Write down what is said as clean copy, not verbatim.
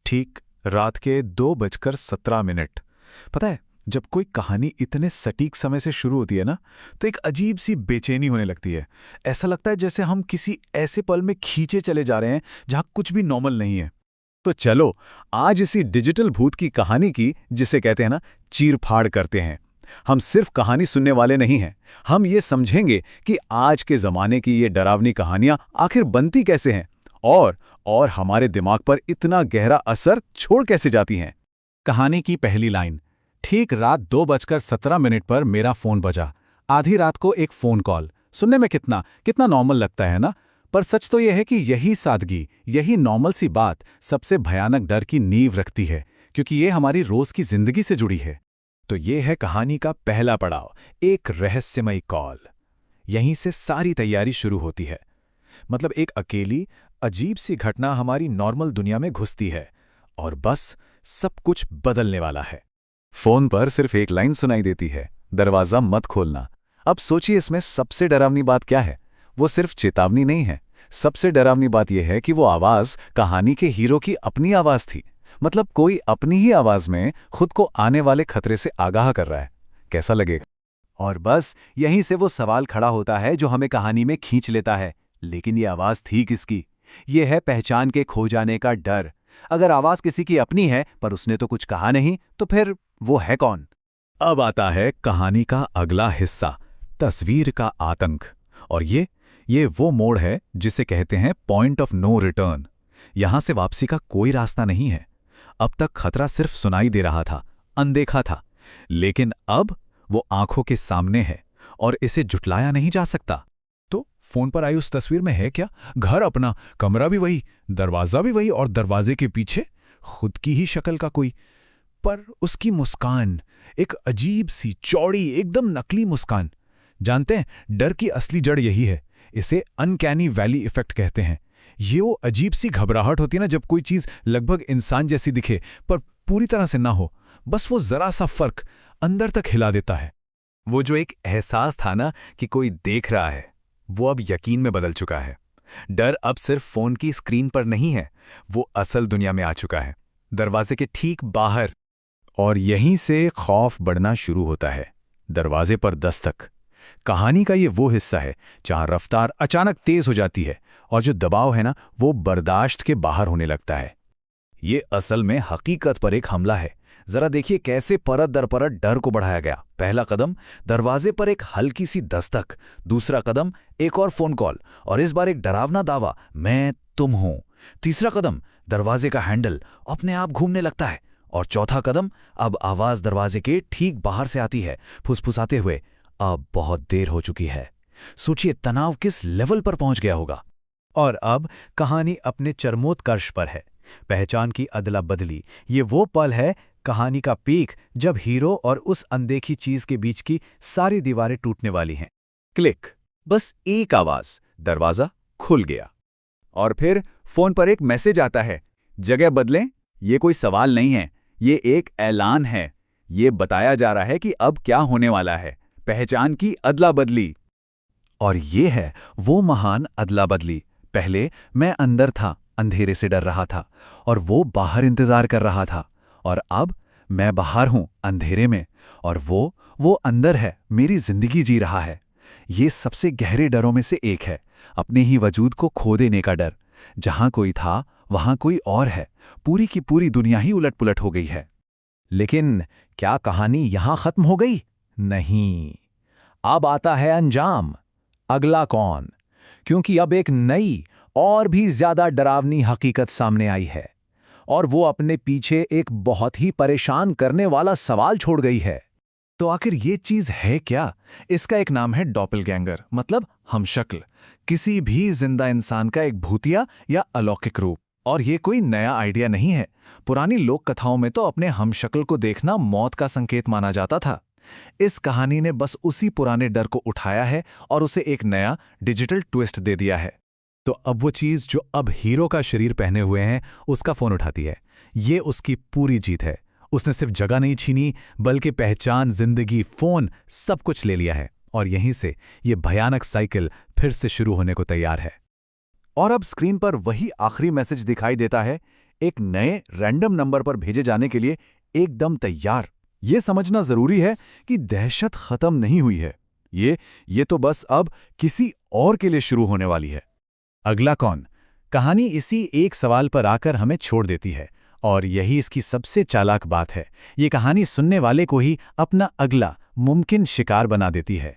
ठीक रात के 2:17। पता है, जब कोई कहानी इतने सटीक समय से शुरू होती है ना, तो एक अजीब सी बेचैनी होने लगती है। ऐसा लगता है जैसे हम किसी ऐसे पल में खींचे चले जा रहे हैं जहां कुछ भी नॉर्मल नहीं है। तो चलो आज इसी डिजिटल भूत की कहानी की, जिसे कहते हैं ना, चीर-फाड़ करते हैं। हम सिर्फ कहानी सुनने वाले नहीं हैं, हम ये समझेंगे कि आज के ज़माने की ये डरावनी कहानियां आखिर बनती कैसे हैं और हमारे दिमाग पर इतना गहरा असर छोड़ कैसे जाती हैं। कहानी की पहली लाइन। ठीक रात 2:17 पर मेरा फोन बजा। आधी रात को एक फोन कॉल। सुनने में कितना कितना नॉर्मल लगता है ना, पर सच तो यह है कि यही सादगी, यही नॉर्मल सी बात सबसे भयानक डर की नींव रखती है, क्योंकि ये हमारी रोज की जिंदगी से जुड़ी है। तो ये है कहानी का पहला पड़ाव, एक रहस्यमयी कॉल। यहीं से सारी तैयारी शुरू होती है। मतलब एक अकेली अजीब सी घटना हमारी नॉर्मल दुनिया में घुसती है और बस सब कुछ बदलने वाला है। फोन पर सिर्फ एक लाइन सुनाई देती है, दरवाजा मत खोलना। अब सोचिए इसमें सबसे डरावनी बात क्या है। वो सिर्फ चेतावनी नहीं है, सबसे डरावनी बात यह है कि वो आवाज कहानी के हीरो की अपनी आवाज थी। मतलब कोई अपनी ही आवाज में खुद को आने वाले खतरे से आगाह कर रहा है। कैसा लगेगा? और बस यहीं से वो सवाल खड़ा होता है जो हमें कहानी में खींच लेता है। लेकिन ये आवाज थी किसकी? ये है पहचान के खो जाने का डर। अगर आवाज किसी की अपनी है पर उसने तो कुछ कहा नहीं, तो फिर वो है कौन? अब आता है कहानी का अगला हिस्सा, तस्वीर का आतंक। और ये वो मोड़ है जिसे कहते हैं पॉइंट ऑफ नो रिटर्न। यहां से वापसी का कोई रास्ता नहीं है। अब तक खतरा सिर्फ सुनाई दे रहा था, अनदेखा था, लेकिन अब वो आंखों के सामने है और इसे जुटलाया नहीं जा सकता। तो फोन पर आई उस तस्वीर में है क्या? घर अपना, कमरा भी वही, दरवाजा भी वही, और दरवाजे के पीछे खुद की ही शक्ल का कोई। पर उसकी मुस्कान, एक अजीब सी चौड़ी एकदम नकली मुस्कान। जानते हैं, डर की असली जड़ यही है। इसे अनकैनी वैली इफेक्ट कहते हैं। ये वो अजीब सी घबराहट होती है ना, जब कोई चीज लगभग इंसान जैसी दिखे पर पूरी तरह से ना हो। बस वो जरा सा फर्क अंदर तक हिला देता है। वो जो एक एहसास था ना कि कोई देख रहा है, वो अब यकीन में बदल चुका है। डर अब सिर्फ फोन की स्क्रीन पर नहीं है, वो असल दुनिया में आ चुका है, दरवाजे के ठीक बाहर। और यहीं से खौफ बढ़ना शुरू होता है। दरवाजे पर दस्तक। कहानी का ये वो हिस्सा है जहां रफ्तार अचानक तेज हो जाती है और जो दबाव है ना, वो बर्दाश्त के बाहर होने लगता है। ये असल में हकीकत पर एक हमला है। जरा देखिए कैसे परत दर परत डर को बढ़ाया गया। पहला कदम दरवाजे पर एक हल्की सी दस्तक, दूसरा कदम एक और फोन कॉल, और इस बार एक डरावना दावा, मैं तुम हूं। तीसरा कदम दरवाजे का हैंडल अपने आप घूमने लगता है, और चौथा कदम अब आवाज दरवाजे के ठीक बाहर से आती है, फुसफुसाते हुए, अब बहुत देर हो चुकी है। सोचिए तनाव किस लेवल पर पहुंच गया होगा। और अब कहानी अपने चरमोत्कर्ष पर है। पहचान की अदला बदली। ये वो पल है, कहानी का पीक, जब हीरो और उस अनदेखी चीज के बीच की सारी दीवारें टूटने वाली हैं। क्लिक, बस एक आवाज, दरवाजा खुल गया। और फिर फोन पर एक मैसेज आता है, जगह बदलें। ये कोई सवाल नहीं है, ये एक ऐलान है। ये बताया जा रहा है कि अब क्या होने वाला है। पहचान की अदला बदली। और ये है वो महान अदला बदली। पहले मैं अंदर था, अंधेरे से डर रहा था, और वो बाहर इंतजार कर रहा था। और अब मैं बाहर हूं, अंधेरे में, और वो अंदर है, मेरी जिंदगी जी रहा है। ये सबसे गहरे डरों में से एक है, अपने ही वजूद को खो देने का डर। जहां कोई था वहां कोई और है, पूरी की पूरी दुनिया ही उलट-पुलट हो गई है। लेकिन क्या कहानी यहां खत्म हो गई? नहीं, अब आता है अंजाम। अगला कौन? क्योंकि अब एक नई और भी ज्यादा डरावनी हकीकत सामने आई है, और वो अपने पीछे एक बहुत ही परेशान करने वाला सवाल छोड़ गई है। तो आखिर ये चीज है क्या? इसका एक नाम है डॉपलगैंगर, मतलब हमशक्ल। किसी भी जिंदा इंसान का एक भूतिया या अलौकिक रूप। और ये कोई नया आइडिया नहीं है। पुरानी लोक कथाओं में तो अपने हमशक्ल को देखना मौत का संकेत माना जाता था। इस कहानी ने बस उसी पुराने डर को उठाया है और उसे एक नया डिजिटल ट्विस्ट दे दिया है। तो अब वो चीज जो अब हीरो का शरीर पहने हुए हैं, उसका फोन उठाती है। ये उसकी पूरी जीत है। उसने सिर्फ जगह नहीं छीनी, बल्कि पहचान, जिंदगी, फोन, सब कुछ ले लिया है। और यहीं से ये भयानक साइकिल फिर से शुरू होने को तैयार है। और अब स्क्रीन पर वही आखिरी मैसेज दिखाई देता है, एक नए रैंडम नंबर पर भेजे जाने के लिए एकदम तैयार। ये समझना जरूरी है कि दहशत खत्म नहीं हुई है। ये तो बस अब किसी और के लिए शुरू होने वाली है। अगला कौन? कहानी इसी एक सवाल पर आकर हमें छोड़ देती है, और यही इसकी सबसे चालाक बात है। ये कहानी सुनने वाले को ही अपना अगला मुमकिन शिकार बना देती है।